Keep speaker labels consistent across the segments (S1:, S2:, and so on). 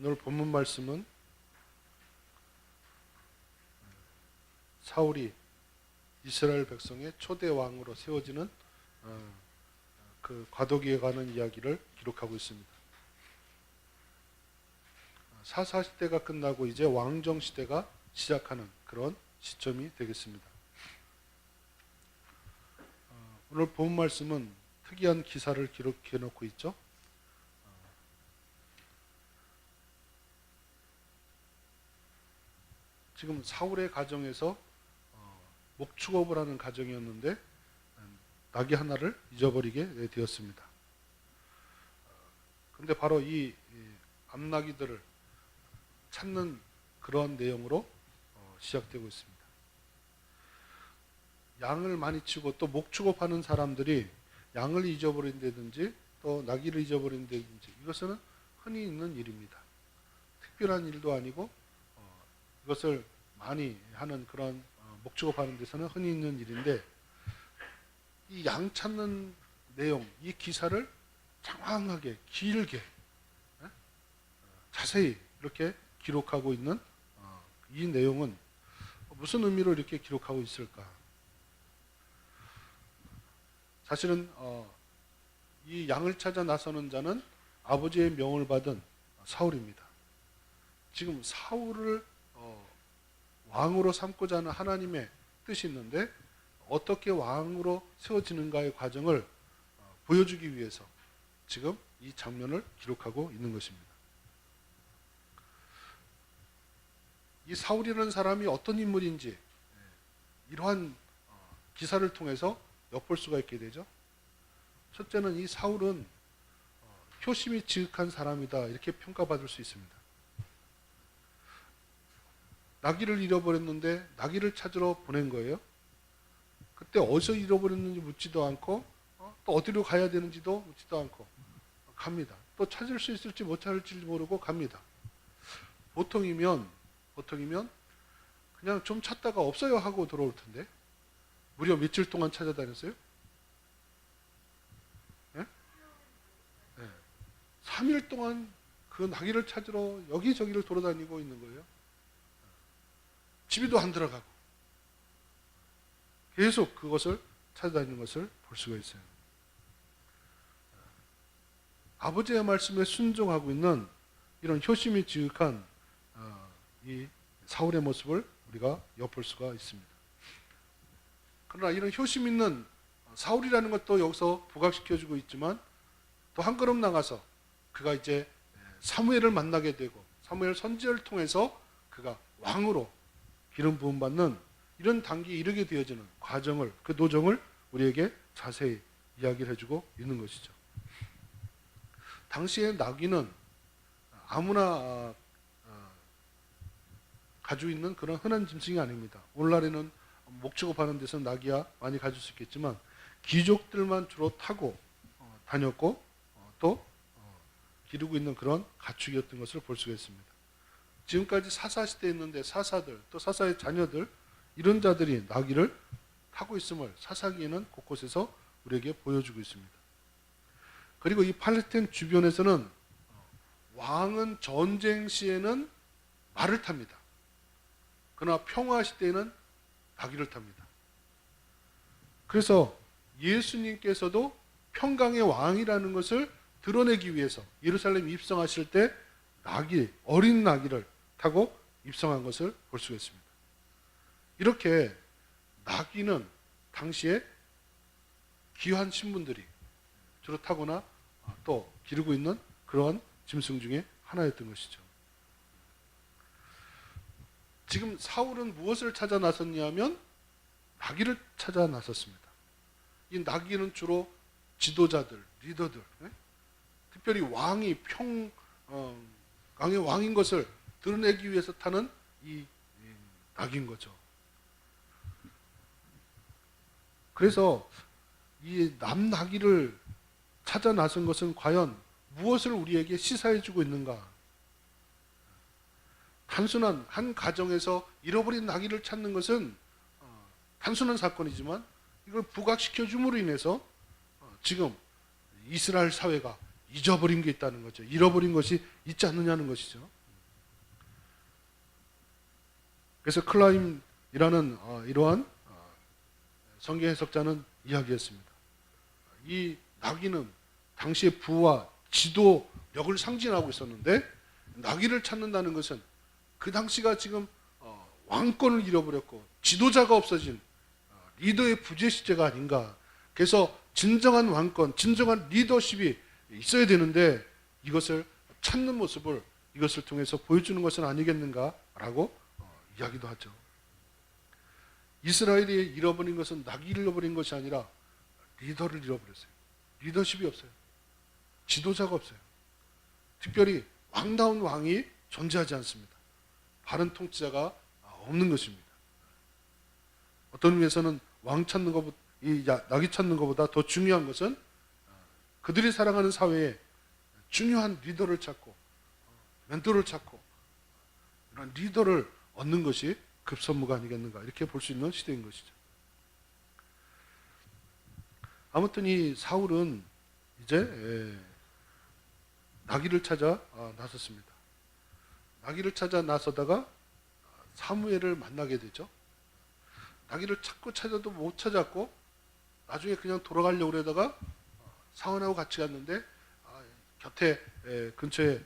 S1: 오늘 본문 말씀은 사울이 이스라엘 백성의 초대 왕으로 세워지는 그 과도기에 관한 이야기를 기록하고 있습니다. 사사 시대가 끝나고 이제 왕정 시대가 시작하는 그런 시점이 되겠습니다. 오늘 본 말씀은 특이한 기사를 기록해 놓고 있죠. 지금 사울의 가정에서 목축업을 하는 가정이었는데 나귀 하나를 잊어버리게 되었습니다. 그런데 바로 이 암나귀들을 찾는 그러한 내용으로 시작되고 있습니다. 양을 많이 치고 또 목축업하는 사람들이 양을 잊어버린다든지 또 나귀를 잊어버린다든지 이것은 흔히 있는 일입니다. 특별한 일도 아니고 이것을 많이 하는 그런 목축업하는 데서는 흔히 있는 일인데 이 양 찾는 내용, 이 기사를 장황하게 길게 자세히 이렇게 기록하고 있는 이 내용은 무슨 의미로 이렇게 기록하고 있을까? 사실은 이 양을 찾아 나서는 자는 아버지의 명을 받은 사울입니다. 지금 사울을 왕으로 삼고자 하는 하나님의 뜻이 있는데 어떻게 왕으로 세워지는가의 과정을 보여주기 위해서 지금 이 장면을 기록하고 있는 것입니다. 이 사울이라는 사람이 어떤 인물인지 이러한 기사를 통해서 엿볼 수가 있게 되죠. 첫째는 이 사울은 효심이 지극한 사람이다 이렇게 평가받을 수 있습니다. 나귀를 잃어버렸는데 나귀를 찾으러 보낸 거예요. 그때 어디서 잃어버렸는지 묻지도 않고 또 어디로 가야 되는지도 묻지도 않고 갑니다. 또 찾을 수 있을지 못 찾을지 모르고 갑니다. 보통이면 그냥 좀 찾다가 없어요 하고 돌아올 텐데 무려 며칠 동안 찾아다녔어요? 네? 네. 3일 동안 그 나귀를 찾으러 여기저기를 돌아다니고 있는 거예요. 집에도 안 들어가고 계속 그것을 찾아다니는 것을 볼 수가 있어요. 아버지의 말씀에 순종하고 있는 이런 효심이 지극한 이 사울의 모습을 우리가 엿볼 수가 있습니다. 그러나 이런 효심 있는 사울이라는 것도 여기서 부각시켜주고 있지만 또 한 걸음 나가서 그가 이제 사무엘을 만나게 되고 사무엘 선지자를 통해서 그가 왕으로 기름 부음 받는 이런 단계에 이르게 되어지는 과정을 그 노정을 우리에게 자세히 이야기를 해주고 있는 것이죠. 당시에 나귀는 아무나 가지고 있는 그런 흔한 짐승이 아닙니다. 오늘날에는 목축업하는 데서 나귀야 많이 가질 수 있겠지만 귀족들만 주로 타고 다녔고 또 기르고 있는 그런 가축이었던 것을 볼 수가 있습니다. 지금까지 사사시대에 있는데 사사들 또 사사의 자녀들 이런 자들이 나귀를 타고 있음을 사사기에는 곳곳에서 우리에게 보여주고 있습니다. 그리고 이 팔레스타인 주변에서는 왕은 전쟁 시에는 말을 탑니다. 그러나 평화 시대에는 나귀를 탑니다. 그래서 예수님께서도 평강의 왕이라는 것을 드러내기 위해서 예루살렘 입성하실 때 어린 나귀를 타고 입성한 것을 볼 수가 있습니다. 이렇게 나귀는 당시에 귀한 신분들이 주로 타거나 또 기르고 있는 그러한 짐승 중에 하나였던 것이죠. 지금 사울은 무엇을 찾아 나섰냐면 나귀를 찾아 나섰습니다. 이 나귀는 주로 지도자들, 리더들, 특별히 왕이 강의 왕인 것을 드러내기 위해서 타는 이 나귀인 거죠. 그래서 이 남나귀를 찾아 나선 것은 과연 무엇을 우리에게 시사해주고 있는가? 단순한 한 가정에서 잃어버린 나귀를 찾는 것은 단순한 사건이지만 이걸 부각시켜 줌으로 인해서 지금 이스라엘 사회가 잊어버린 게 있다는 거죠. 잃어버린 것이 있지 않느냐는 것이죠. 그래서 클라임이라는 이러한 성경 해석자는 이야기했습니다. 이 나귀는 당시의 부와 지도력을 상징하고 있었는데, 나귀를 찾는다는 것은 그 당시가 지금 왕권을 잃어버렸고 지도자가 없어진 리더의 부재 시제가 아닌가. 그래서 진정한 왕권, 진정한 리더십이 있어야 되는데 이것을 찾는 모습을 이것을 통해서 보여주는 것은 아니겠는가라고 이야기도 하죠. 이스라엘이 잃어버린 것은 나귀를 잃어버린 것이 아니라 리더를 잃어버렸어요. 리더십이 없어요. 지도자가 없어요. 특별히 왕다운 왕이 존재하지 않습니다. 바른 통치자가 없는 것입니다. 어떤 의미에서는 왕 찾는 것보다, 이 나귀 찾는 것보다 더 중요한 것은 그들이 살아가는 사회에 중요한 리더를 찾고 멘토를 찾고 이런 리더를 얻는 것이 급선무가 아니겠는가, 이렇게 볼 수 있는 시대인 것이죠. 아무튼 이 사울은 이제 나귀를 찾아 나섰습니다. 나귀를 찾아 나서다가 사무엘을 만나게 되죠. 나귀를 찾고 찾아도 못 찾았고 나중에 그냥 돌아가려고 그러다가 사원하고 같이 갔는데 곁에 근처에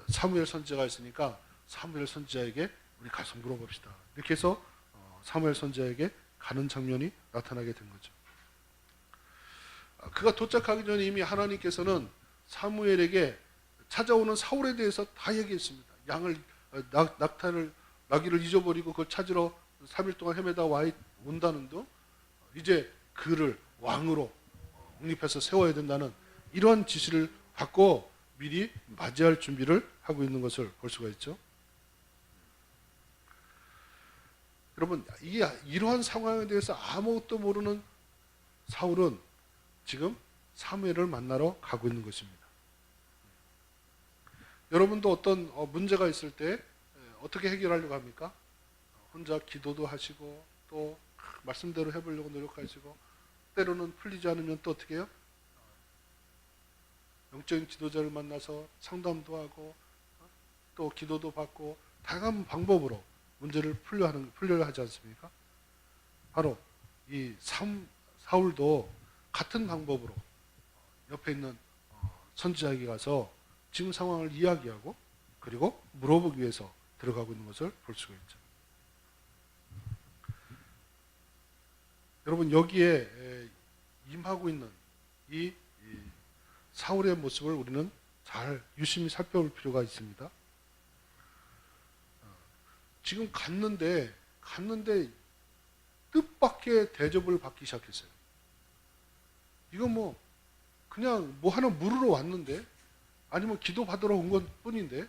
S1: 사무엘 선지자가 있으니까 사무엘 선지자에게 우리 가서 물어봅시다. 이렇게 해서 사무엘 선지자에게 가는 장면이 나타나게 된 거죠. 그가 도착하기 전에 이미 하나님께서는 사무엘에게 찾아오는 사울에 대해서 다 얘기했습니다. 나귀를 잊어버리고 그걸 찾으러 3일 동안 헤매다 온다는 둥, 이제 그를 왕으로 옹립해서 세워야 된다는 이러한 지시를 받고 미리 맞이할 준비를 하고 있는 것을 볼 수가 있죠. 여러분, 이러한 상황에 대해서 아무것도 모르는 사울은 지금 사무엘을 만나러 가고 있는 것입니다. 여러분도 어떤 문제가 있을 때 어떻게 해결하려고 합니까? 혼자 기도도 하시고 또 말씀대로 해보려고 노력하시고, 때로는 풀리지 않으면 또 어떻게 해요? 영적인 지도자를 만나서 상담도 하고 또 기도도 받고 다양한 방법으로 문제를 풀려야 하지 않습니까? 바로 이 사울도 같은 방법으로 옆에 있는 선지자에게 가서 지금 상황을 이야기하고 그리고 물어보기 위해서 들어가고 있는 것을 볼 수가 있죠. 여러분, 여기에 임하고 있는 이 사울의 모습을 우리는 잘 유심히 살펴볼 필요가 있습니다. 지금 갔는데 뜻밖의 대접을 받기 시작했어요. 이건 그냥 하나 물으러 왔는데, 아니면 기도 받으러 온 것 뿐인데,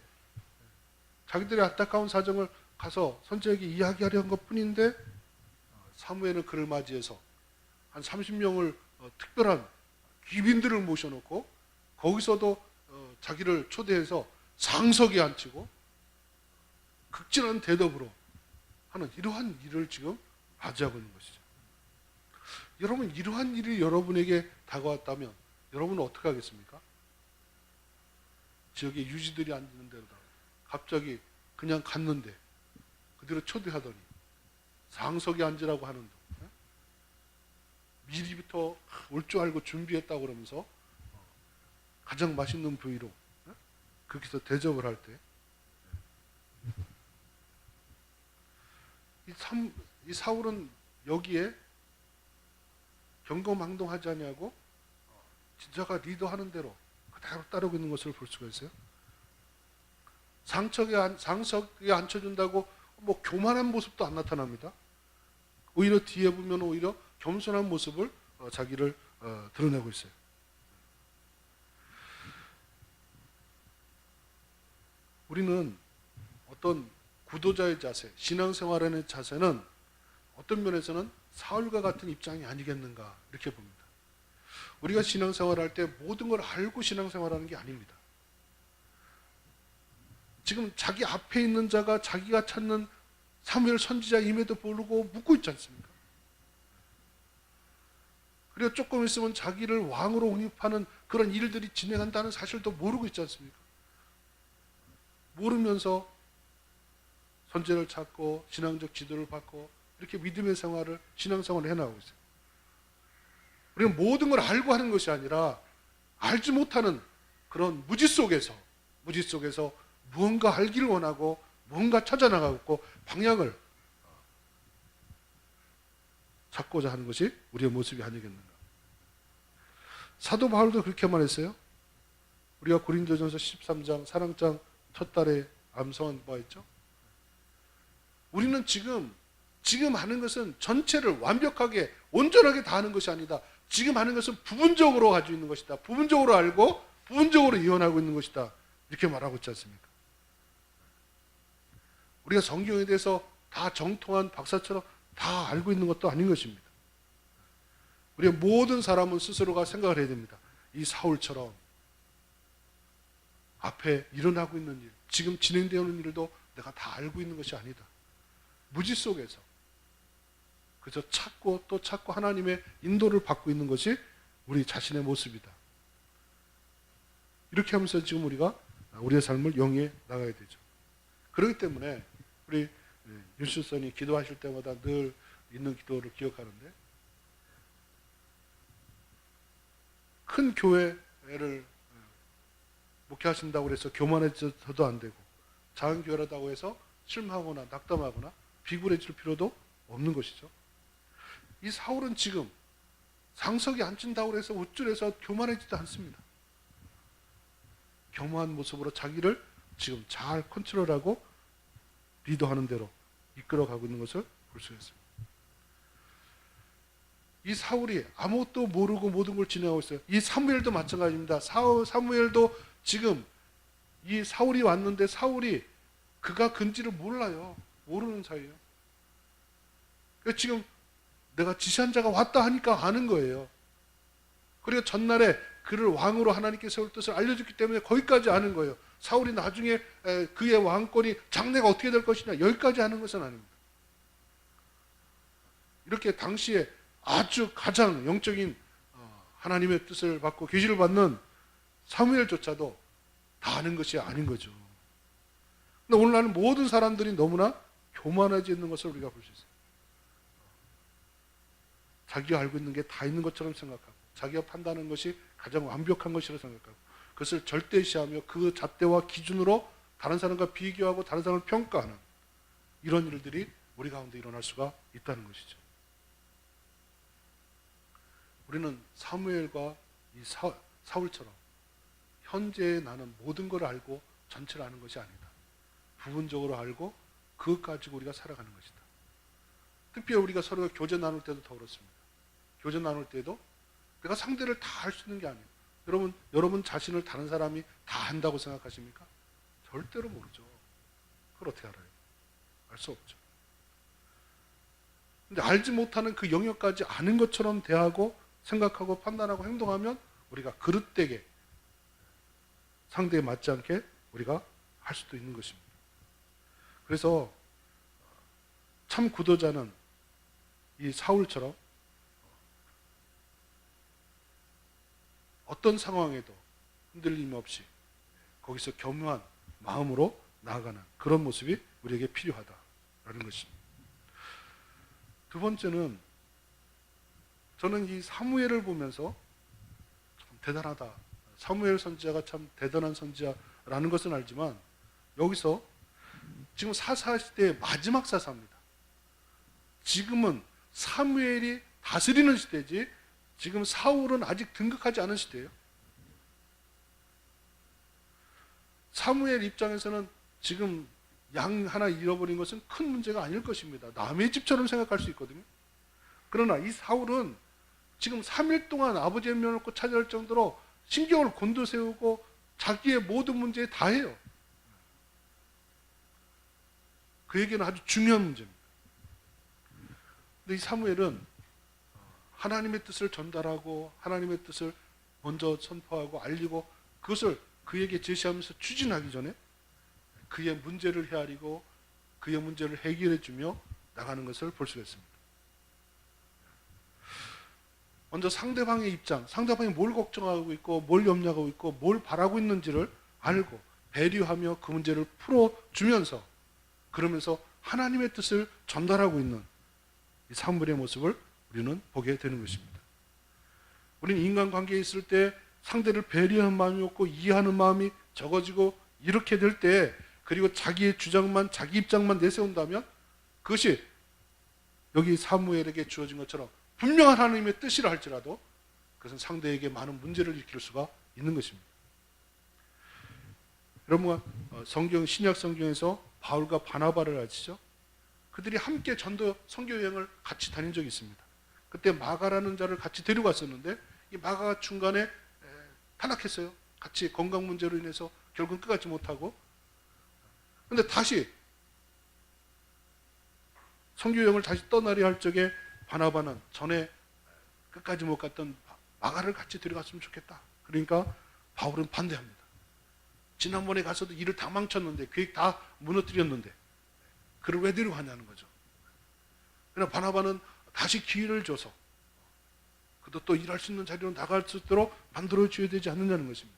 S1: 자기들의 안타까운 사정을 가서 선지자에게 이야기하려 한 것 뿐인데, 사무엘은 그를 맞이해서 한 30명을 특별한 귀빈들을 모셔놓고 거기서도 자기를 초대해서 상석에 앉히고 극진한 대접으로 하는 이러한 일을 지금 맞이하고 있는 것이죠. 여러분, 이러한 일이 여러분에게 다가왔다면 여러분은 어떻게 하겠습니까? 지역에 유지들이 앉는 데로다가 갑자기 그냥 갔는데 그대로 초대하더니 상석에 앉으라고 하는 동, 미리부터 올 줄 알고 준비했다고 그러면서 가장 맛있는 부위로 그렇게 해서 대접을 할 때, 이 사울은 여기에 경거망동하지 아니하고 진짜가 리더하는 대로 그대로 따르고 있는 것을 볼 수가 있어요. 상석에 앉혀준다고 교만한 모습도 안 나타납니다. 오히려 뒤에 보면 오히려 겸손한 모습을 자기를 드러내고 있어요. 우리는 어떤 구도자의 자세, 신앙생활하는 자세는 어떤 면에서는 사울과 같은 입장이 아니겠는가, 이렇게 봅니다. 우리가 신앙생활할 때 모든 걸 알고 신앙생활하는 게 아닙니다. 지금 자기 앞에 있는 자가 자기가 찾는 사무엘 선지자임에도 모르고 묻고 있지 않습니까? 그리고 조금 있으면 자기를 왕으로 옹립하는 그런 일들이 진행한다는 사실도 모르고 있지 않습니까? 모르면서 선제를 찾고 신앙적 지도를 받고 이렇게 믿음의 생활을, 신앙생활을 해나가고 있어요. 우리는 모든 걸 알고 하는 것이 아니라 알지 못하는 그런 무지 속에서 무언가 알기를 원하고 무언가 찾아나가고 있고 방향을 찾고자 하는 것이 우리의 모습이 아니겠는가. 사도 바울도 그렇게 말했어요. 우리가 고린도전서 13장 사랑장 첫 달에 암송한 바 있죠. 우리는 지금 하는 것은 전체를 완벽하게 온전하게 다 하는 것이 아니다. 지금 하는 것은 부분적으로 가지고 있는 것이다. 부분적으로 알고 부분적으로 이해하고 있는 것이다. 이렇게 말하고 있지 않습니까? 우리가 성경에 대해서 다 정통한 박사처럼 다 알고 있는 것도 아닌 것입니다. 우리의 모든 사람은 스스로가 생각을 해야 됩니다. 이 사울처럼 앞에 일어나고 있는 일, 지금 진행되는 일도 내가 다 알고 있는 것이 아니다. 무지 속에서 그저 찾고 또 찾고 하나님의 인도를 받고 있는 것이 우리 자신의 모습이다. 이렇게 하면서 지금 우리가 우리의 삶을 영위해 나가야 되죠. 그렇기 때문에 우리 윤수선이 기도하실 때마다 늘 있는 기도를 기억하는데, 큰 교회를 목회하신다고 해서 교만해져도 안 되고, 작은 교회라고 해서 실망하거나 낙담하거나 비굴해질 필요도 없는 것이죠. 이 사울은 지금 상석에 앉힌다고 해서 우쭐해서 교만해지도 않습니다. 겸허한 모습으로 자기를 지금 잘 컨트롤하고 리더하는 대로 이끌어가고 있는 것을 볼 수 있습니다. 이 사울이 아무것도 모르고 모든 걸 진행하고 있어요. 이 사무엘도 마찬가지입니다. 사무엘도 지금 이 사울이 왔는데 사울이 그가 근지를 몰라요. 모르는 사이예요. 그래서 지금 내가 지시한 자가 왔다 하니까 아는 거예요. 그리고 전날에 그를 왕으로 하나님께 세울 뜻을 알려줬기 때문에 거기까지 아는 거예요. 사울이 나중에 그의 왕권이 장래가 어떻게 될 것이냐 여기까지 아는 것은 아닙니다. 이렇게 당시에 아주 가장 영적인 하나님의 뜻을 받고 계시를 받는 사무엘조차도 다 아는 것이 아닌 거죠. 근데 오늘날은 모든 사람들이 너무나 교만해져 있는 것을 우리가 볼 수 있어요. 자기가 알고 있는 게 다 있는 것처럼 생각하고 자기가 판단하는 것이 가장 완벽한 것이라고 생각하고 그것을 절대시하며 그 잣대와 기준으로 다른 사람과 비교하고 다른 사람을 평가하는 이런 일들이 우리 가운데 일어날 수가 있다는 것이죠. 우리는 사무엘과 이 사울처럼 현재의 나는 모든 걸 알고 전체를 아는 것이 아니다. 부분적으로 알고 그것 가지고 우리가 살아가는 것이다. 특별히 우리가 서로가 교제 나눌 때도 더 그렇습니다. 교제 나눌 때도 내가 상대를 다 알 수 있는 게 아니에요. 여러분 자신을 다른 사람이 다 안다고 생각하십니까? 절대로 모르죠. 그걸 어떻게 알아요? 알 수 없죠. 근데 알지 못하는 그 영역까지 아는 것처럼 대하고 생각하고 판단하고 행동하면 우리가 그릇되게 상대에 맞지 않게 우리가 할 수도 있는 것입니다. 그래서 참 구도자는 이 사울처럼 어떤 상황에도 흔들림 없이 거기서 겸허한 마음으로 나아가는 그런 모습이 우리에게 필요하다라는 것입니다. 두 번째는 저는 이 사무엘을 보면서 참 대단하다. 사무엘 선지자가 참 대단한 선지자라는 것은 알지만 여기서 지금 사사시대의 마지막 사사입니다. 지금은 사무엘이 다스리는 시대지 지금 사울은 아직 등극하지 않은 시대예요. 사무엘 입장에서는 지금 양 하나 잃어버린 것은 큰 문제가 아닐 것입니다. 남의 집처럼 생각할 수 있거든요. 그러나 이 사울은 지금 3일 동안 아버지의 면을 놓고 찾아올 정도로 신경을 곤두세우고 자기의 모든 문제에 다해요. 그에게는 아주 중요한 문제입니다. 근데 이 사무엘은 하나님의 뜻을 전달하고 하나님의 뜻을 먼저 선포하고 알리고 그것을 그에게 제시하면서 추진하기 전에 그의 문제를 헤아리고 그의 문제를 해결해 주며 나가는 것을 볼 수가 있습니다. 먼저 상대방의 입장, 상대방이 뭘 걱정하고 있고 뭘 염려하고 있고 뭘 바라고 있는지를 알고 배려하며 그 문제를 풀어주면서, 그러면서 하나님의 뜻을 전달하고 있는 이 사무엘의 모습을 우리는 보게 되는 것입니다. 우리는 인간관계에 있을 때 상대를 배려하는 마음이 없고 이해하는 마음이 적어지고 이렇게 될 때, 그리고 자기의 주장만, 자기 입장만 내세운다면 그것이 여기 사무엘에게 주어진 것처럼 분명한 하나님의 뜻이라 할지라도 그것은 상대에게 많은 문제를 일으킬 수가 있는 것입니다. 여러분, 신약 성경에서 바울과 바나바를 아시죠? 그들이 함께 전도 선교 여행을 같이 다닌 적이 있습니다. 그때 마가라는 자를 같이 데리고 갔었는데 이 마가가 중간에 탈락했어요. 같이 건강 문제로 인해서 결국은 끝까지 못하고, 근데 다시 선교 여행을 다시 떠나려 할 적에 바나바는 전에 끝까지 못 갔던 마가를 같이 데려갔으면 좋겠다. 그러니까 바울은 반대합니다. 지난번에 가서도 일을 다 망쳤는데, 계획 다 무너뜨렸는데 그를 왜 데려가냐는 거죠. 그러나 바나바는 다시 기회를 줘서 그도 또 일할 수 있는 자리로 나갈 수 있도록 만들어줘야 되지 않느냐는 것입니다.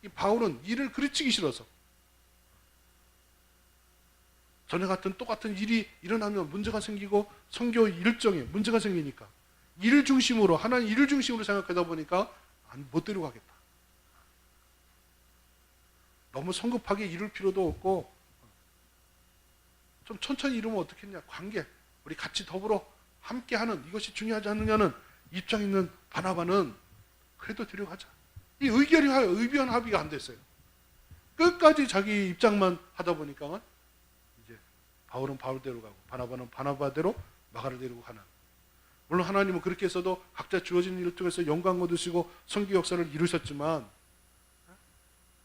S1: 이 바울은 일을 그르치기 싫어서, 전에 같은 똑같은 일이 일어나면 문제가 생기고 선교 일정에 문제가 생기니까 일을 중심으로, 하나님 일을 중심으로 생각하다 보니까 못 데려가겠다. 너무 성급하게 이룰 필요도 없고 좀 천천히 이루면 어떻겠냐. 관계, 우리 같이 더불어 함께하는 이것이 중요하지 않느냐는 입장 있는 바나바는 그래도 데려가자. 이 의견 합의가 안 됐어요. 끝까지 자기 입장만 하다 보니까 이제 바울은 바울대로 가고 바나바는 바나바대로 마가를 데리고 가는. 물론 하나님은 그렇게 해서도 각자 주어진 일 통해서 영광 얻으시고 선교 역사를 이루셨지만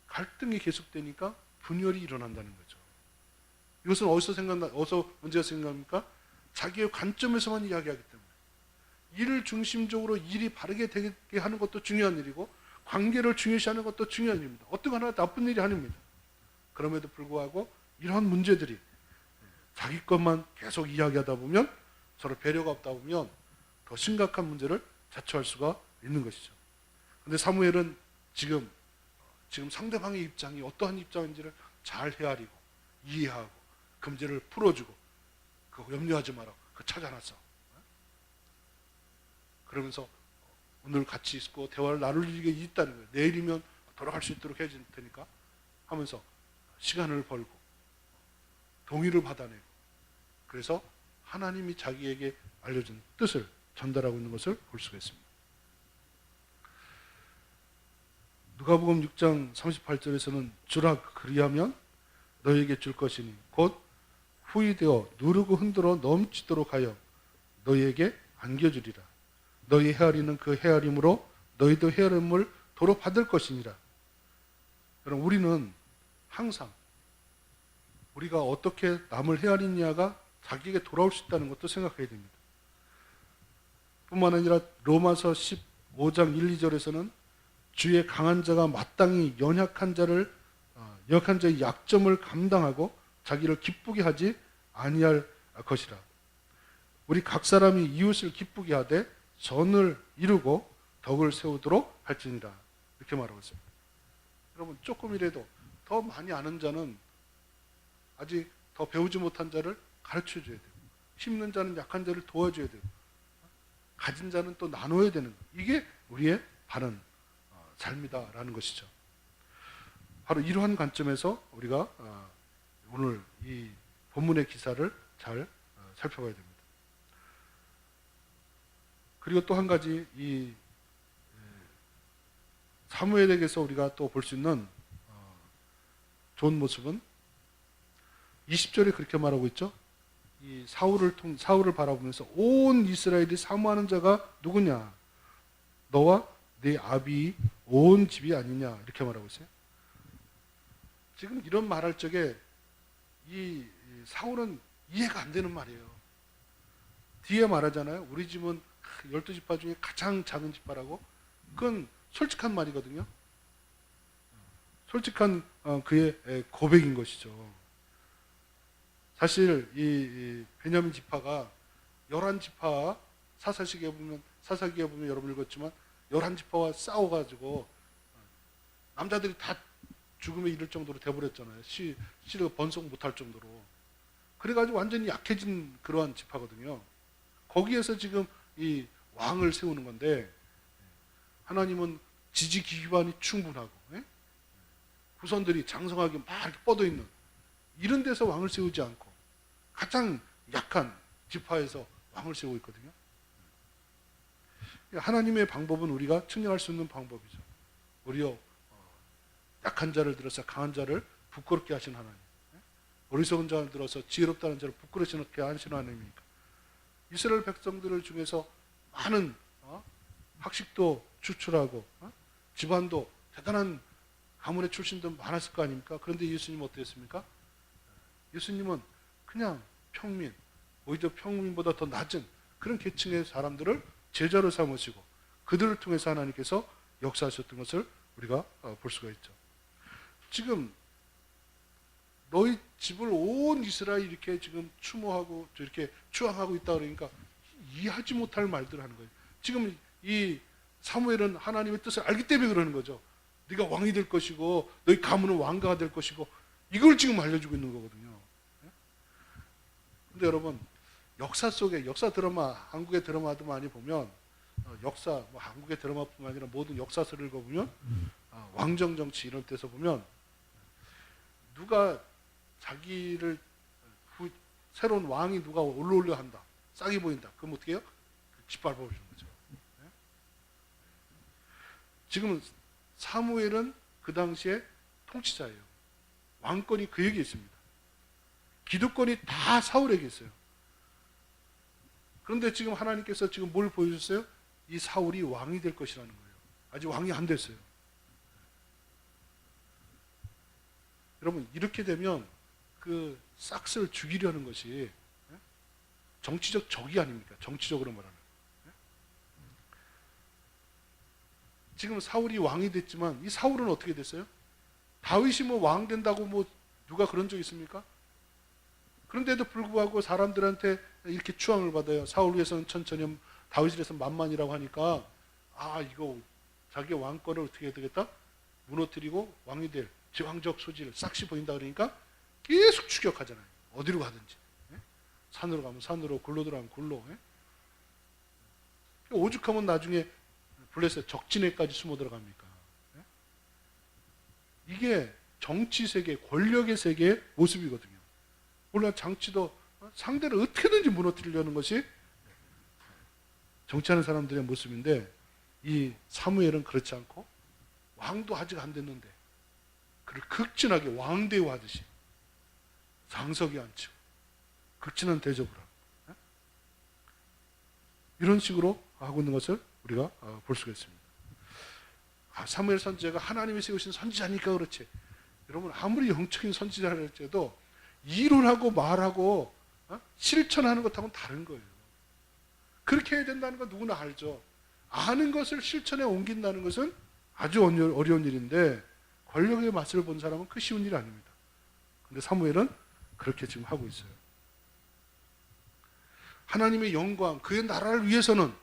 S1: 갈등이 계속되니까 분열이 일어난다는 거죠. 이것은 어디서 문제가 생각합니까? 자기의 관점에서만 이야기하기 때문에. 일을 중심적으로 일이 바르게 되게 하는 것도 중요한 일이고 관계를 중요시하는 것도 중요한 일입니다. 어떤 하나 나쁜 일이 아닙니다. 그럼에도 불구하고 이러한 문제들이 자기 것만 계속 이야기하다 보면, 서로 배려가 없다 보면 더 심각한 문제를 자초할 수가 있는 것이죠. 그런데 사무엘은 지금 상대방의 입장이 어떠한 입장인지를 잘 헤아리고 이해하고 그 문제를 풀어주고, 그거 염려하지 마라, 그거 찾아놨어. 그러면서 오늘 같이 있고 대화를 나눌 일이 있다는 거예요. 내일이면 돌아갈 수 있도록 해줄 테니까 하면서 시간을 벌고 동의를 받아내고, 그래서 하나님이 자기에게 알려준 뜻을 전달하고 있는 것을 볼 수가 있습니다. 누가복음 6장 38절에서는 주라 그리하면 너에게 줄 것이니 곧 후이되어 누르고 흔들어 넘치도록 하여 너희에게 안겨주리라. 너희 헤아리는 그 헤아림으로 너희도 헤아림을 도로 받을 것이니라. 여러분, 우리는 항상 우리가 어떻게 남을 헤아리냐가 자기에게 돌아올 수 있다는 것도 생각해야 됩니다. 뿐만 아니라 로마서 15장 1, 2절에서는 주의 강한 자가 마땅히 연약한 자의 약점을 감당하고 자기를 기쁘게 하지 아니할 것이라. 우리 각 사람이 이웃을 기쁘게 하되 선을 이루고 덕을 세우도록 할지니라. 이렇게 말하고 있습니다. 여러분, 조금이라도 더 많이 아는 자는 아직 더 배우지 못한 자를 가르쳐줘야 돼요. 힘든 자는 약한 자를 도와줘야 돼요. 가진 자는 또 나눠야 되는 거예요. 이게 우리의 바른 삶이다라는 것이죠. 바로 이러한 관점에서 우리가 오늘 이 본문의 기사를 잘 살펴봐야 됩니다. 그리고 또 한 가지, 이 사무엘에게서 우리가 또 볼 수 있는 좋은 모습은 20절에 그렇게 말하고 있죠. 이 사울을 바라보면서 온 이스라엘이 사모하는 자가 누구냐? 너와 네 아비 온 집이 아니냐? 이렇게 말하고 있어요. 지금 이런 말할 적에 이 사울은 이해가 안 되는 말이에요. 뒤에 말하잖아요. 우리 집은 12지파 중에 가장 작은 지파라고. 그건 솔직한 말이거든요. 솔직한 그의 고백인 것이죠. 사실 이 베냐민 지파가 11지파 사사시기에 보면 사사기에 보면 여러분 읽었지만 11지파와 싸워가지고 남자들이 다 죽음에 이를 정도로 돼버렸잖아요. 씨를 번성 못할 정도로. 그래가지고 완전히 약해진 그러한 지파거든요. 거기에서 지금 이 왕을 세우는 건데 하나님은 지지 기반이 충분하고 후손들이 장성하게 막 이렇게 뻗어 있는 이런 데서 왕을 세우지 않고 가장 약한 지파에서 왕을 세우고 있거든요. 하나님의 방법은 우리가 측량할 수 있는 방법이죠. 오히려 약한 자를 들어서 강한 자를 부끄럽게 하신 하나님, 어리석은 자를 들어서 지혜롭다는 자를 부끄럽게 하시는 하나님이니까 이스라엘 백성들을 중에서 많은 학식도 추출하고 집안도 대단한 가문의 출신도 많았을 거 아닙니까? 그런데 예수님은 어땠습니까? 예수님은 그냥 평민, 오히려 평민보다 더 낮은 그런 계층의 사람들을 제자로 삼으시고 그들을 통해서 하나님께서 역사하셨던 것을 우리가 볼 수가 있죠. 지금 너희 집을 온 이스라엘이 이렇게 지금 추모하고 이렇게 추앙하고 있다 그러니까 이해하지 못할 말들을 하는 거예요. 지금 이 사무엘은 하나님의 뜻을 알기 때문에 그러는 거죠. 네가 왕이 될 것이고 너희 가문은 왕가가 될 것이고 이걸 지금 알려주고 있는 거거든요. 근데 여러분 역사 속에 역사 드라마, 한국의 드라마도 많이 보면 역사, 뭐 한국의 드라마뿐만 아니라 모든 역사서를 읽어보면 왕정 정치 이런 데서 보면 누가 자기를 새로운 왕이 누가 올라오려 한다, 싹이 보인다. 그럼 어떻게 해요? 짓밟아 주는 거죠. 지금 사무엘은 그 당시에 통치자예요. 왕권이 그에게 있습니다. 기득권이 다 사울에게 있어요. 그런데 지금 하나님께서 지금 뭘 보여줬어요? 이 사울이 왕이 될 것이라는 거예요. 아직 왕이 안 됐어요. 여러분 이렇게 되면 그 싹스를 죽이려는 것이 정치적 적이 아닙니까? 정치적으로 말하는. 지금 사울이 왕이 됐지만 이 사울은 어떻게 됐어요? 다윗이 뭐 왕 된다고 뭐 누가 그런 적 있습니까? 그런데도 불구하고 사람들한테 이렇게 추앙을 받아요. 사울 위해서는 천천히, 다윗을 위해서는 만만이라고 하니까 이거 자기 왕권을 어떻게 해야 되겠다? 무너뜨리고 왕이 될 제왕적 소질을 싹시 보인다 그러니까 계속 추격하잖아요. 어디로 가든지. 산으로 가면 산으로, 굴로 들어가면 굴로. 오죽하면 나중에 블레셋 적진에까지 숨어 들어갑니까? 이게 정치 세계, 권력의 세계의 모습이거든요. 물론 정치도 상대를 어떻게든지 무너뜨리려는 것이 정치하는 사람들의 모습인데 이 사무엘은 그렇지 않고 왕도 아직 안 됐는데 그를 극진하게 왕대우하듯이 상석에 앉히고 극진한 대접을 하고 이런 식으로 하고 있는 것을 우리가 볼 수가 있습니다. 사무엘 선지자가 하나님이 세우신 선지자니까 그렇지. 여러분 아무리 영적인 선지자라 할지라도 이론하고 말하고 실천하는 것하고는 다른 거예요. 그렇게 해야 된다는 건 누구나 알죠. 아는 것을 실천에 옮긴다는 것은 아주 어려운 일인데 권력의 맛을 본 사람은 그 쉬운 일이 아닙니다. 그런데 사무엘은 그렇게 지금 하고 있어요. 하나님의 영광, 그의 나라를 위해서는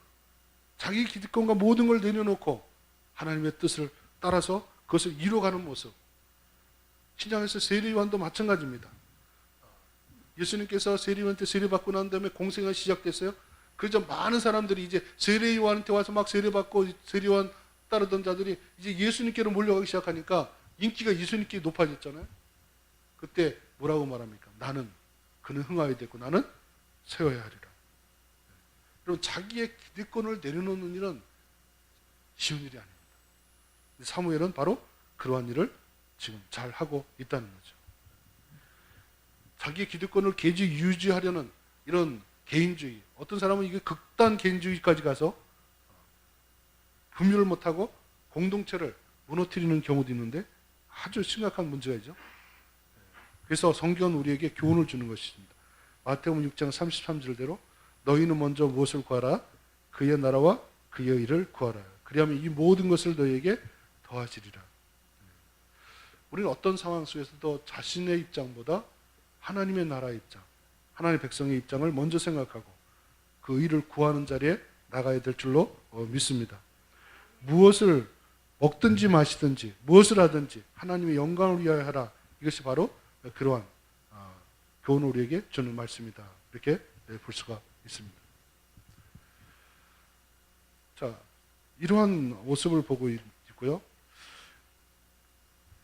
S1: 자기 기득권과 모든 걸 내려놓고 하나님의 뜻을 따라서 그것을 이루어가는 모습. 신약에서 세례요한도 마찬가지입니다. 예수님께서 세례요한한테 세례받고 난 다음에 공생이 시작됐어요. 그래서 많은 사람들이 이제 세례요한한테 와서 막 세례받고 세례요한 따르던 자들이 이제 예수님께로 몰려가기 시작하니까 인기가 예수님께 높아졌잖아요. 그때 뭐라고 말합니까? 나는 그는 흥하여야 되고 나는 세워야 하리라. 여러분 자기의 기득권을 내려놓는 일은 쉬운 일이 아닙니다. 사무엘은 바로 그러한 일을 지금 잘 하고 있다는 거죠. 자기의 기득권을 계속 유지하려는 이런 개인주의, 어떤 사람은 이게 극단 개인주의까지 가서 분별을 못하고 공동체를 무너뜨리는 경우도 있는데 아주 심각한 문제가 있죠. 그래서 성경은 우리에게 교훈을 주는 것입니다. 마태복음 6장 33절대로 너희는 먼저 무엇을 구하라? 그의 나라와 그의 일을 구하라. 그리하면 이 모든 것을 너희에게 더하시리라. 우리는 어떤 상황 속에서도 자신의 입장보다 하나님의 나라의 입장, 하나님의 백성의 입장을 먼저 생각하고 그 일을 구하는 자리에 나가야 될 줄로 믿습니다. 무엇을 먹든지 마시든지 무엇을 하든지 하나님의 영광을 위하여 하라. 이것이 바로 그러한 교훈을 우리에게 주는 말씀이다. 이렇게 볼 수가 있습니다. 자, 이러한 모습을 보고 있고요.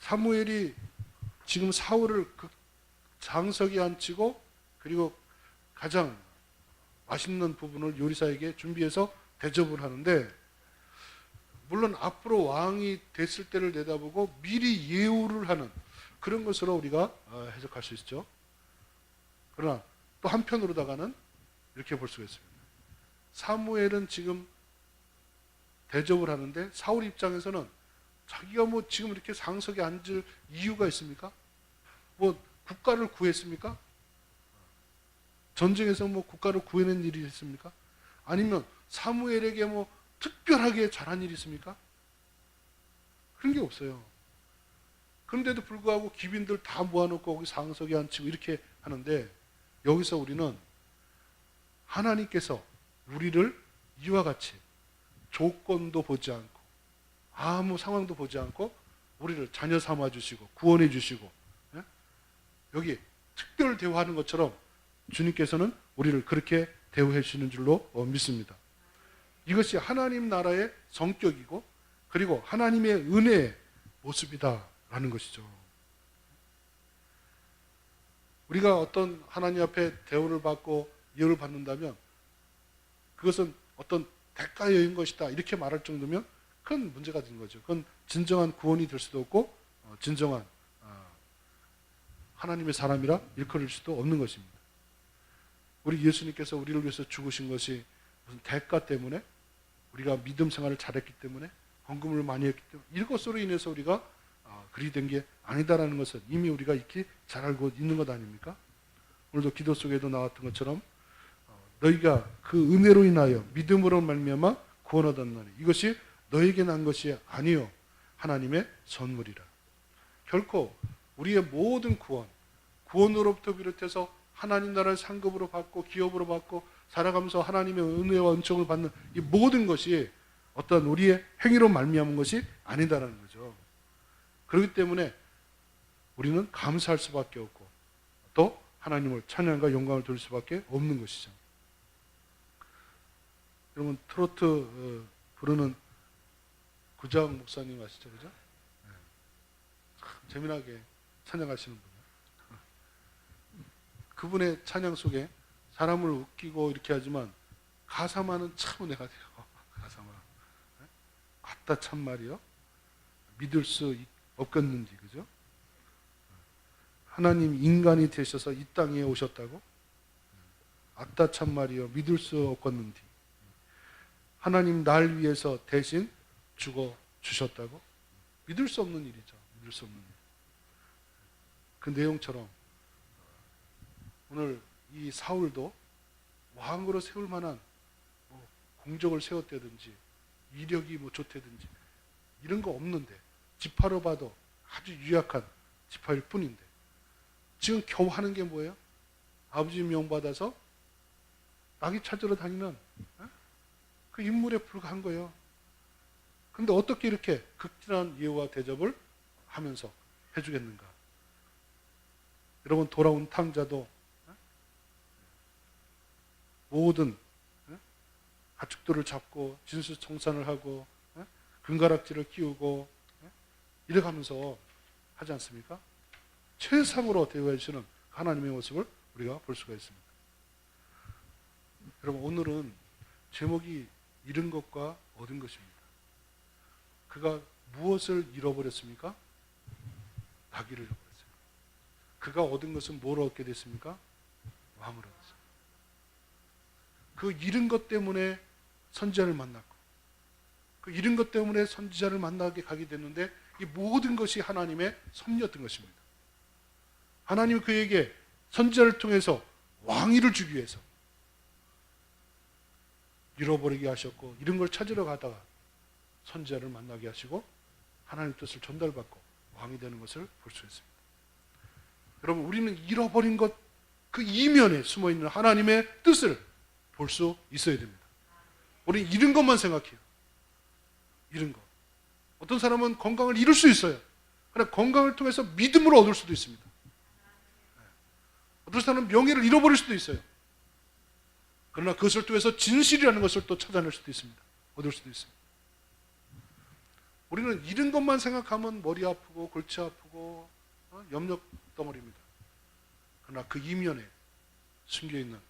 S1: 사무엘이 지금 사울을 그 장석에 앉히고 그리고 가장 맛있는 부분을 요리사에게 준비해서 대접을 하는데, 물론 앞으로 왕이 됐을 때를 내다보고 미리 예우를 하는 그런 것으로 우리가 해석할 수 있죠. 그러나 또 한편으로다가는 이렇게 볼 수가 있습니다. 사무엘은 지금 대접을 하는데 사울 입장에서는 자기가 뭐 지금 이렇게 상석에 앉을 이유가 있습니까? 뭐 국가를 구했습니까? 전쟁에서 뭐 국가를 구해낸 일이 있습니까? 아니면 사무엘에게 뭐 특별하게 잘한 일이 있습니까? 그런 게 없어요. 그런데도 불구하고 귀빈들 다 모아놓고 거기 상석에 앉히고 이렇게 하는데, 여기서 우리는 하나님께서 우리를 이와 같이 조건도 보지 않고 아무 상황도 보지 않고 우리를 자녀 삼아 주시고 구원해 주시고, 여기 특별 대우하는 것처럼 주님께서는 우리를 그렇게 대우해 주시는 줄로 믿습니다. 이것이 하나님 나라의 성격이고 그리고 하나님의 은혜의 모습이다라는 것이죠. 우리가 어떤 하나님 앞에 대우를 받고 예우를 받는다면 그것은 어떤 대가여인 것이다 이렇게 말할 정도면 큰 문제가 된 거죠. 그건 진정한 구원이 될 수도 없고 진정한 하나님의 사람이라 일컬을 수도 없는 것입니다. 우리 예수님께서 우리를 위해서 죽으신 것이 무슨 대가 때문에, 우리가 믿음 생활을 잘했기 때문에, 헌금을 많이 했기 때문에 이것으로 인해서 우리가 그리 된 게 아니다라는 것을 이미 우리가 익히 잘 알고 있는 것 아닙니까? 오늘도 기도 속에도 나왔던 것처럼 너희가 그 은혜로 인하여 믿음으로 말미암아 구원 얻었나니 이것이 너에게 난 것이 아니요 하나님의 선물이라. 결코 우리의 모든 구원으로부터 비롯해서 하나님 나라를 상급으로 받고 기업으로 받고 살아가면서 하나님의 은혜와 은총을 받는 이 모든 것이 어떤 우리의 행위로 말미암은 것이 아니다라는 거죠. 그렇기 때문에 우리는 감사할 수밖에 없고 또 하나님을 찬양과 영광을 돌릴 수밖에 없는 것이죠. 여러분 트로트 부르는 구자욱 목사님 아시죠? 그죠? 네. 재미나게 찬양하시는 분이에요. 그분의 찬양 속에 사람을 웃기고 이렇게 하지만 가사만은 참 은혜가 돼요. 가사만. 아따 참말이요. 믿을 수 없겠는지, 그죠? 하나님 인간이 되셔서 이 땅에 오셨다고? 아따 참말이요. 믿을 수 없겠는지. 하나님 날 위해서 대신 죽어 주셨다고? 믿을 수 없는 일이죠. 믿을 수 없는 일. 그 내용처럼 오늘 이 사울도 왕으로 세울 만한 뭐 공적을 세웠다든지 이력이 뭐 좋다든지 이런 거 없는데 지파로 봐도 아주 유약한 지파일 뿐인데 지금 겨우 하는 게 뭐예요? 아버지 명받아서 나귀 찾으러 다니는 그 인물에 불과한 거예요. 그런데 어떻게 이렇게 극진한 예우와 대접을 하면서 해주겠는가? 여러분 돌아온 탕자도 모든 가축들을 잡고 진수청산을 하고 금가락지를 끼우고 이래가면서 하지 않습니까? 최상으로 대우해 주시는 하나님의 모습을 우리가 볼 수가 있습니다. 여러분 오늘은 제목이 잃은 것과 얻은 것입니다. 그가 무엇을 잃어버렸습니까? 나귀를 잃어버렸어요. 그가 얻은 것은 뭘 얻게 됐습니까? 왕을 얻었어요. 그 잃은 것 때문에 선지자를 만났고 그 잃은 것 때문에 선지자를 만나게 가게 됐는데 이 모든 것이 하나님의 섭리였던 것입니다. 하나님은 그에게 선지자를 통해서 왕위를 주기 위해서 잃어버리게 하셨고 이런 걸 찾으러 가다가 선지자를 만나게 하시고 하나님 뜻을 전달받고 왕이 되는 것을 볼 수 있습니다. 여러분 우리는 잃어버린 것 그 이면에 숨어있는 하나님의 뜻을 볼 수 있어야 됩니다. 우리는 잃은 것만 생각해요. 잃은 것. 어떤 사람은 건강을 잃을 수 있어요. 그러나 건강을 통해서 믿음을 얻을 수도 있습니다. 어떤 사람은 명예를 잃어버릴 수도 있어요. 그러나 그것을 통해서 진실이라는 것을 또 찾아낼 수도 있습니다. 얻을 수도 있습니다. 우리는 잃은 것만 생각하면 머리 아프고 골치 아프고 염려 덩어리입니다. 그러나 그 이면에 숨겨있는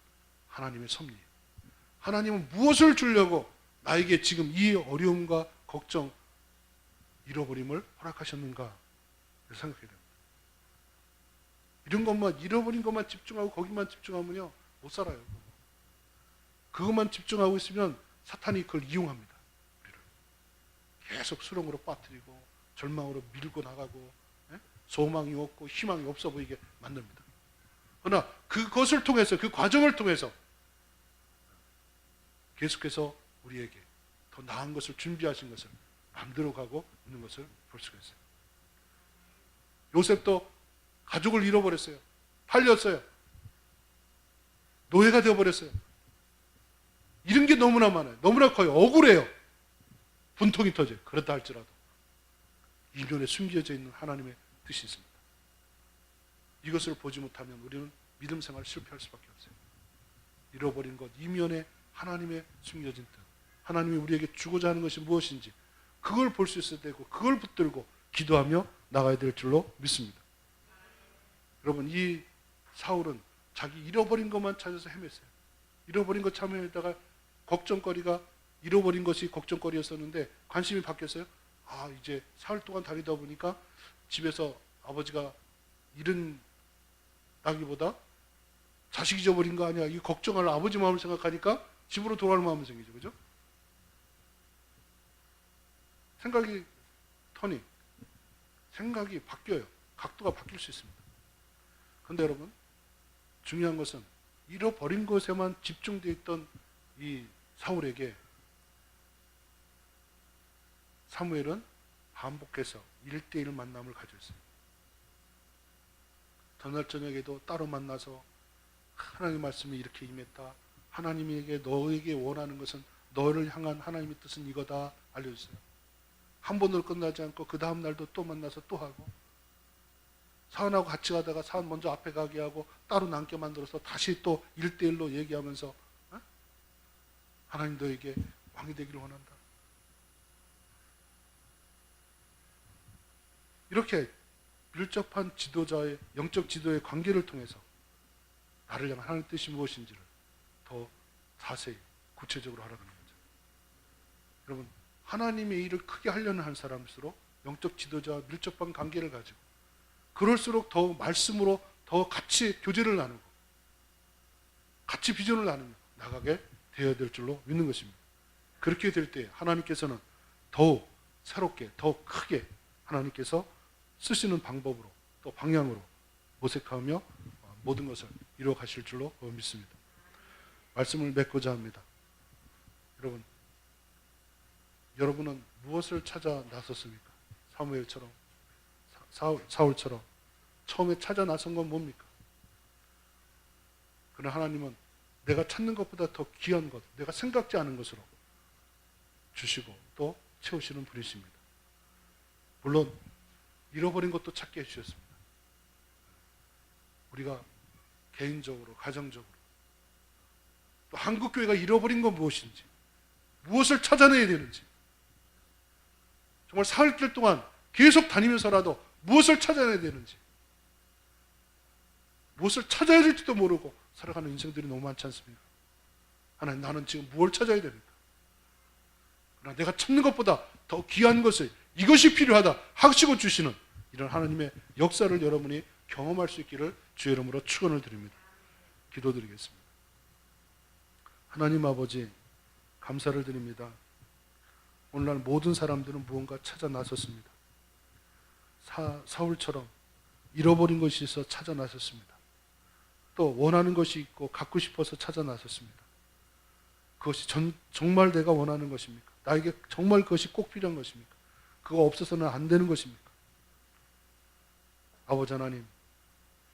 S1: 하나님의 섭리, 하나님은 무엇을 주려고 나에게 지금 이 어려움과 걱정, 잃어버림을 허락하셨는가 생각해야 됩니다. 이런 것만, 잃어버린 것만 집중하고 거기만 집중하면요 못 살아요. 그것만 집중하고 있으면 사탄이 그걸 이용합니다. 우리를 계속 수렁으로 빠뜨리고 절망으로 밀고 나가고 소망이 없고 희망이 없어 보이게 만듭니다. 그러나 그것을 통해서, 그 과정을 통해서 계속해서 우리에게 더 나은 것을 준비하신 것을 만들어가고 있는 것을 볼 수가 있어요. 요셉도 가족을 잃어버렸어요. 팔렸어요. 노예가 되어버렸어요. 잃은 게 너무나 많아요. 너무나 커요. 억울해요. 분통이 터져요. 그렇다 할지라도 이면에 숨겨져 있는 하나님의 뜻이 있습니다. 이것을 보지 못하면 우리는 믿음 생활을 실패할 수밖에 없어요. 잃어버린 것, 이면에 하나님의 숨겨진 뜻, 하나님이 우리에게 주고자 하는 것이 무엇인지 그걸 볼 수 있어야 되고 그걸 붙들고 기도하며 나가야 될 줄로 믿습니다. 여러분, 이 사울은 자기 잃어버린 것만 찾아서 헤맸어요. 잃어버린 것 참여에다가 걱정거리가, 잃어버린 것이 걱정거리였었는데 관심이 바뀌었어요. 아, 이제 사흘 동안 다니다 보니까 집에서 아버지가 잃은 나기보다 자식 잊어버린 거 아니야, 이 걱정할 아버지 마음을 생각하니까 집으로 돌아갈 마음이 생기죠. 그죠? 생각이 바뀌어요. 각도가 바뀔 수 있습니다. 그런데 여러분, 중요한 것은 잃어버린 것에만 집중되어 있던 이 사울에게 사무엘은 반복해서 1대1 만남을 가졌어요. 전날 저녁에도 따로 만나서 하나님의 말씀이 이렇게 임했다. 하나님에게 너에게 원하는 것은, 너를 향한 하나님의 뜻은 이거다 알려주세요. 한 번으로 끝나지 않고 그 다음 날도 또 만나서 또 하고, 사은하고 같이 가다가 사은 먼저 앞에 가게 하고 따로 남게 만들어서 다시 또 1대1로 얘기하면서 하나님 너에게 왕이 되기를 원한다. 이렇게 밀접한 지도자의, 영적 지도의 관계를 통해서 나를 향한 하나님의 뜻이 무엇인지를 더 자세히 구체적으로 알아가는 거죠. 여러분, 하나님의 일을 크게 하려는 한 사람일수록 영적 지도자와 밀접한 관계를 가지고, 그럴수록 더 말씀으로 더 같이 교제를 나누고 같이 비전을 나누며 나가게 되어야 될 줄로 믿는 것입니다. 그렇게 될 때 하나님께서는 더욱 새롭게, 더 크게 하나님께서 쓰시는 방법으로 또 방향으로 모색하며 모든 것을 이루어 가실 줄로 믿습니다. 말씀을 맺고자 합니다. 여러분은 무엇을 찾아 나섰습니까? 사무엘처럼, 사울처럼 처음에 찾아 나선 건 뭡니까? 그러나 하나님은 내가 찾는 것보다 더 귀한 것, 내가 생각지 않은 것으로 주시고 또 채우시는 분이십니다. 물론 잃어버린 것도 찾게 해주셨습니다. 우리가 개인적으로, 가정적으로, 또 한국교회가 잃어버린 건 무엇인지, 무엇을 찾아내야 되는지, 정말 사흘길 동안 계속 다니면서라도 무엇을 찾아내야 되는지, 무엇을 찾아야 될지도 모르고 살아가는 인생들이 너무 많지 않습니까? 하나님, 나는 지금 무엇을 찾아야 됩니까? 그러나 내가 찾는 것보다 더 귀한 것을, 이것이 필요하다 하시고 주시는 이런 하나님의 역사를 여러분이 경험할 수 있기를 주의 이름으로 축원을 드립니다. 기도드리겠습니다. 하나님 아버지, 감사를 드립니다. 오늘날 모든 사람들은 무언가 찾아 나섰습니다. 사울처럼 잃어버린 것이 있어 찾아 나섰습니다. 또 원하는 것이 있고 갖고 싶어서 찾아 나섰습니다. 그것이 정말 내가 원하는 것입니까? 나에게 정말 그것이 꼭 필요한 것입니까? 그거 없어서는 안 되는 것입니까? 아버지 하나님,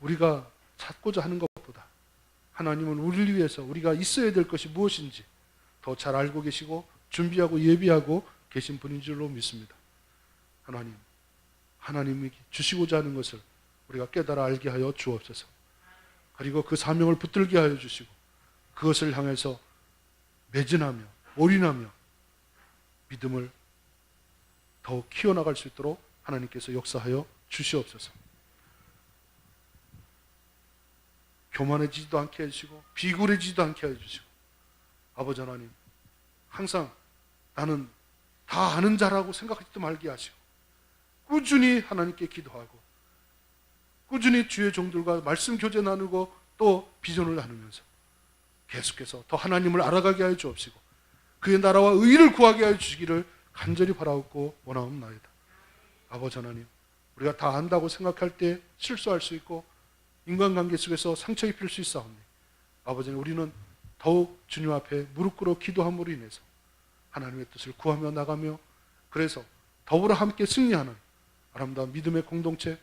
S1: 우리가 찾고자 하는 것보다 하나님은 우리를 위해서 우리가 있어야 될 것이 무엇인지 더 잘 알고 계시고 준비하고 예비하고 계신 분인 줄로 믿습니다. 하나님이 주시고자 하는 것을 우리가 깨달아 알게 하여 주옵소서. 그리고 그 사명을 붙들게 하여 주시고 그것을 향해서 매진하며 올인하며 믿음을 더욱 키워나갈 수 있도록 하나님께서 역사하여 주시옵소서. 교만해지지도 않게 해주시고 비굴해지지도 않게 해주시고 아버지 하나님, 항상 나는 다 아는 자라고 생각하지도 말게 하시고 꾸준히 하나님께 기도하고 꾸준히 주의 종들과 말씀 교제 나누고 또 비전을 나누면서 계속해서 더 하나님을 알아가게 하여 주옵시고 그의 나라와 의를 구하게 하여 주시기를 간절히 바라옵고 원하옵나이다. 아버지 하나님, 우리가 다 안다고 생각할 때 실수할 수 있고 인간관계 속에서 상처 입힐 수 있사오니 아버지 하나님, 우리는 더욱 주님 앞에 무릎 꿇어 기도함으로 인해서 하나님의 뜻을 구하며 나가며 그래서 더불어 함께 승리하는 아름다운 믿음의 공동체,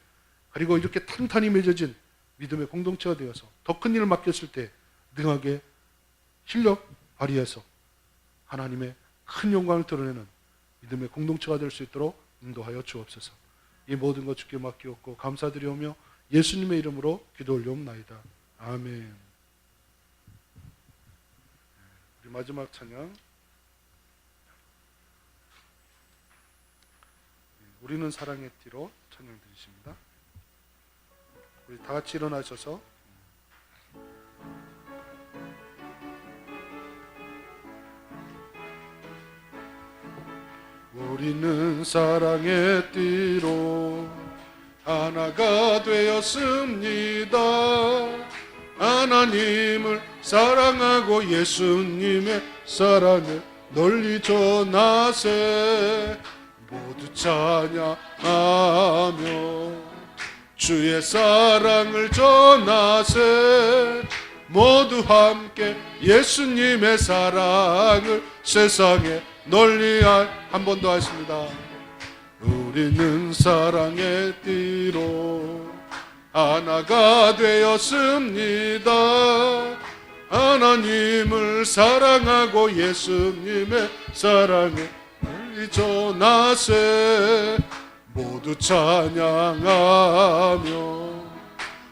S1: 그리고 이렇게 탄탄히 맺어진 믿음의 공동체가 되어서 더 큰 일을 맡겼을 때 능하게 실력 발휘해서 하나님의 큰 영광을 드러내는 믿음의 공동체가 될 수 있도록 인도하여 주옵소서. 이 모든 것 주께 맡기옵고 감사드리오며 예수님의 이름으로 기도 올려옵나이다. 아멘. 우리 마지막 찬양, 우리는 사랑의 띠로 찬양 드리십니다. 우리 다 같이 일어나셔서 우리는 사랑의 띠로 하나가 되었습니다. 하나님을 사랑하고 예수님의 사랑을 널리 전하세. 모두 찬양하며 주의 사랑을 전하세. 모두 함께 예수님의 사랑을 세상에 널리 한 번 더 하겠습니다. 우리는 사랑의 띠로 하나가 되었습니다. 하나님을 사랑하고 예수님의 사랑을 널리 전하세. 모두 찬양하며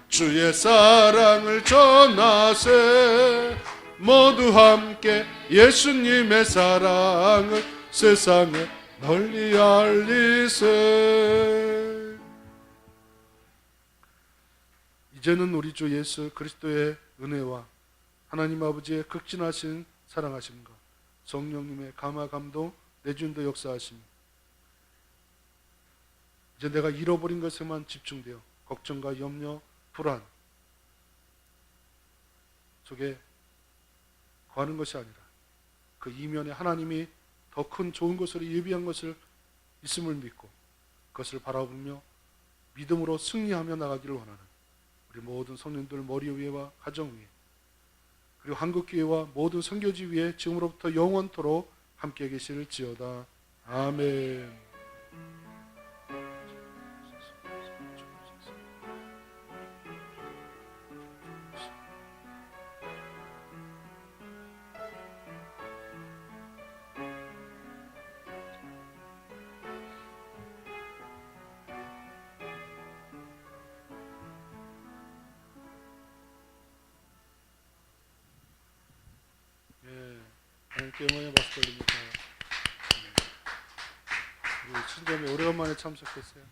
S1: 주의 사랑을 전하세. 모두 함께 예수님의 사랑을 세상에 널리 알리세. 이제는 우리 주 예수 그리스도의 은혜와 하나님 아버지의 극진하신 사랑하심과 성령님의 감화 감동 내준도 역사하심, 이제 내가 잃어버린 것에만 집중되어 걱정과 염려, 불안 속에 거하는 것이 아니라 그 이면에 하나님이 더 큰 좋은 것으로 예비한 것을 있음을 믿고 그것을 바라보며 믿음으로 승리하며 나가기를 원하는 우리 모든 성령들 머리 위에와 가정 위에 그리고 한국교회와 모든 선교지 위에 지금으로부터 영원토록 함께 계실지어다. 아멘. 하나님께 영광의 박수 돌립니다. 우리 친정에 오래간만에 참석했어요.